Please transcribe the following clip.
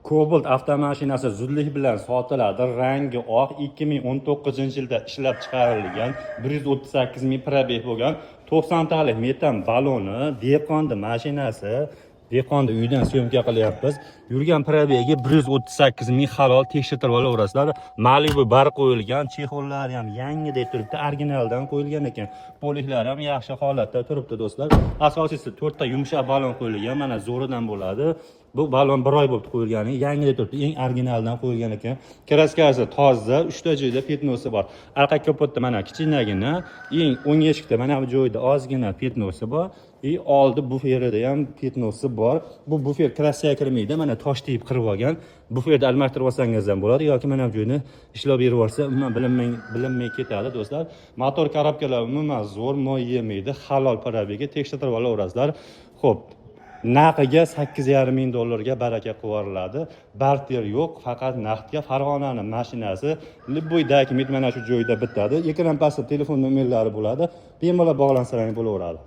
Cobalt avtomashinasi zudlik bilan sotiladi. Rangi oq, 2019-yilda ishlab chiqarilgan, 138 ming probeg bo'lgan 90 talik metan baloni, Dehqonni mashinasi. Dehqonni uydan syomka qilyapmiz. Yurgan probegi 138 ming halol, tekshirtirib olaverasizlar. Malibu bar qo'yilgan, chexollari ham yangidek turibdi, originaldan qo'yilgan ekan. Poliklari ham yaxshi holatda turibdi do'stlar. Asosiysi 4 ta yumshoq balon qo'yilgan, mana zo'ridan bo'ladi. Bu balon 1 oy bo'lib qo'yilgani, yangidek turibdi, eng originaldan qo'yilgan ekan. Kraskasi toza, 3 ta joyda petnosi bor. Arqa kapotda mana kichkinagina, eng o'ng eshikda mana bu joyda ozgina petnosi bor. Oldi buferida ham petnosi bor. Bu bufer kraskaga kirmaydi, mana tosh tiyib qirib olgan. Buferda almashtirib olsangiz ham bo'ladi yoki mana bu joyni ishlab berib olsa, umuman bilinmay ketadi do'stlar. Motor korobkalar umuman zo'r, moy yemaydi, halol probegi, tekshirtirib olaverasizlar. Xo'p, naqiga 8,5 ming dollarga baraka qivoriladi. Barter yo'q, faqat naqdga. Farg'onaning mashinasi Libboydagi mana shu joyda bitadi. Ekran pastda telefon nomerlari bo'ladi. Bemalol bog'lansalar bo'laveradi.